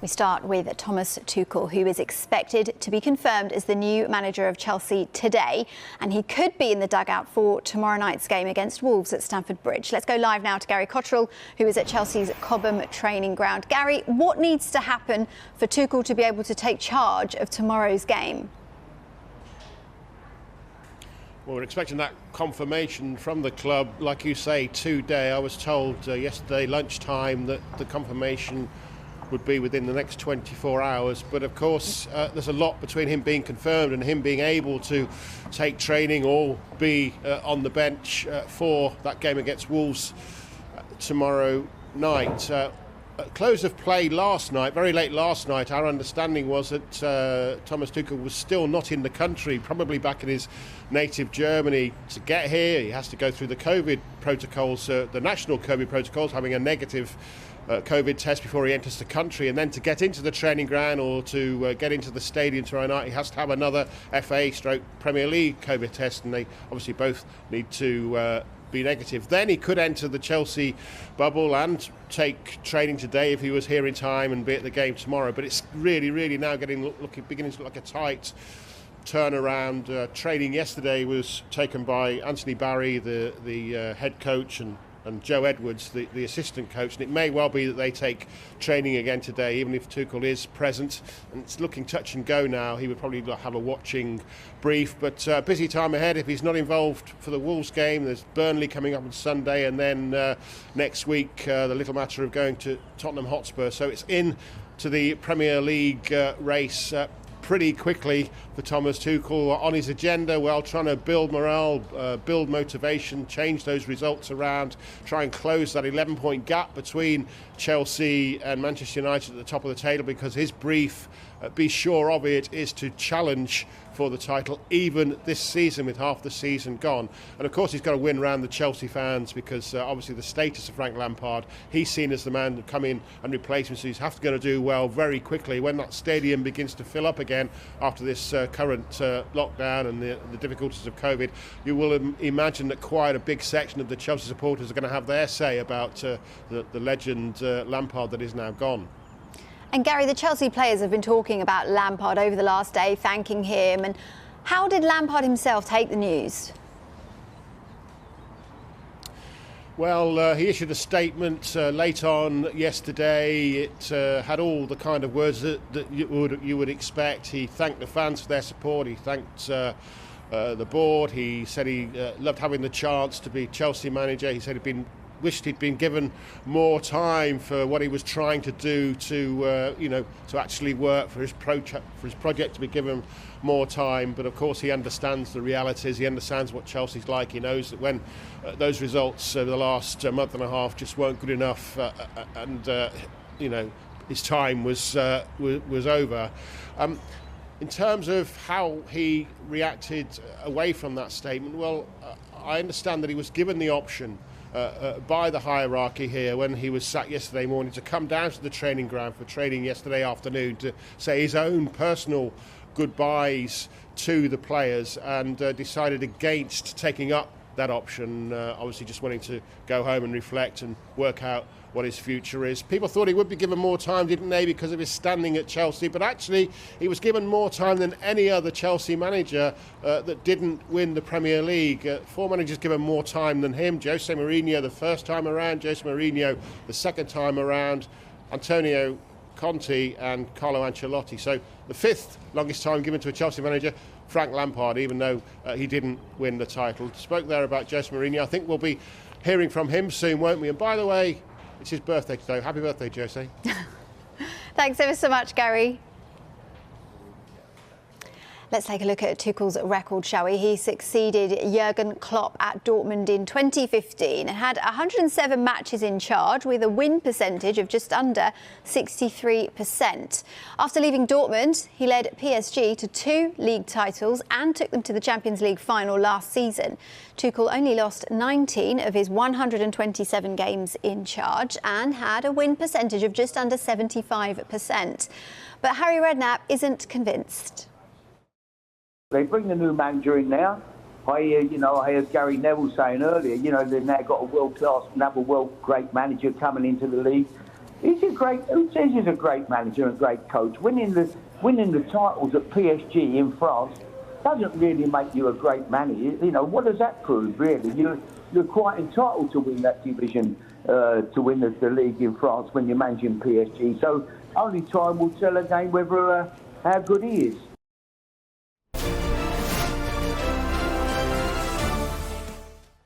We start with Thomas Tuchel, who is expected to be confirmed as the new manager of Chelsea today, and he could be in the dugout for tomorrow night's game against Wolves at Stamford Bridge. Let's go live now to Gary Cotterill, who is at Chelsea's Cobham training ground. Gary, what needs to happen for Tuchel to be able to take charge of tomorrow's game? Well, we're expecting that confirmation from the club, like you say, today. I was told yesterday lunchtime that the confirmation would be within the next 24 hours. But of course, there's a lot between him being confirmed and him being able to take training or be on the bench for that game against Wolves tomorrow night. At close of play last night, very late last night, our understanding was that Thomas Tuchel was still not in the country, probably back in his native Germany. To get here, he has to go through the COVID protocols, the national COVID protocols, having a negative COVID test before he enters the country, and then to get into the training ground or to get into the stadium tomorrow night, he has to have another FA/Premier League COVID test, and they obviously both need to be negative. Then he could enter the Chelsea bubble and take training today if he was here in time and be at the game tomorrow. But it's really now beginning to look like a tight turnaround. Training yesterday was taken by Anthony Barry, the head coach, and Joe Edwards, the assistant coach, and it may well be that they take training again today, even if Tuchel is present. And it's looking touch and go now. He would probably have a watching brief, but busy time ahead if he's not involved for the Wolves game. There's Burnley coming up on Sunday, and then next week the little matter of going to Tottenham Hotspur. So it's in to the Premier League race pretty quickly for Thomas Tuchel. On his agenda, well, trying to build morale, build motivation, change those results around, try and close that 11-point gap between Chelsea and Manchester United at the top of the table, because his brief, be sure of it, is to challenge for the title even this season with half the season gone. And of course he's got to win around the Chelsea fans, because obviously the status of Frank Lampard, he's seen as the man to come in and replace him, so he's going to do well very quickly when that stadium begins to fill up again after this current lockdown and the difficulties of COVID. You will imagine that quite a big section of the Chelsea supporters are going to have their say about the legend Lampard that is now gone. And Gary, the Chelsea players have been talking about Lampard over the last day, thanking him. And how did Lampard himself take the news? Well, he issued a statement late on yesterday. It had all the kind of words that you would expect. He thanked the fans for their support. He thanked the board. He said he loved having the chance to be Chelsea manager. He said wished he'd been given more time for what he was trying to do to actually work for his project, to be given more time. But of course he understands the realities. He understands what Chelsea's like. He knows that when those results over the last month and a half just weren't good enough, his time was over. In terms of how he reacted away from that statement, well, I understand that he was given the option by the hierarchy here when he was sat yesterday morning to come down to the training ground for training yesterday afternoon to say his own personal goodbyes to the players, and decided against taking up that option, obviously just wanting to go home and reflect and work out what his future is. People thought he would be given more time, didn't they, because of his standing at Chelsea, but actually he was given more time than any other Chelsea manager that didn't win the Premier League. Four managers given more time than him: Jose Mourinho the first time around, Jose Mourinho the second time around, Antonio Conte and Carlo Ancelotti. So the fifth longest time given to a Chelsea manager, Frank Lampard, even though he didn't win the title. Spoke there about Jose Mourinho. I think we'll be hearing from him soon, won't we? And by the way, it's his birthday today. Happy birthday, Jose. Thanks ever so much, Gary. Let's take a look at Tuchel's record, shall we? He succeeded Jurgen Klopp at Dortmund in 2015 and had 107 matches in charge with a win percentage of just under 63%. After leaving Dortmund, he led PSG to 2 league titles and took them to the Champions League final last season. Tuchel only lost 19 of his 127 games in charge and had a win percentage of just under 75%. But Harry Redknapp isn't convinced. They bring the new manager in now. I heard Gary Neville saying earlier, they've now got a world-class, another great manager coming into the league. He's a great. Who says he's a great manager and great coach? Winning the titles at PSG in France doesn't really make you a great manager. You know, what does that prove, really? You're quite entitled to win that division, to win the league in France when you're managing PSG. So only time will tell again whether how good he is.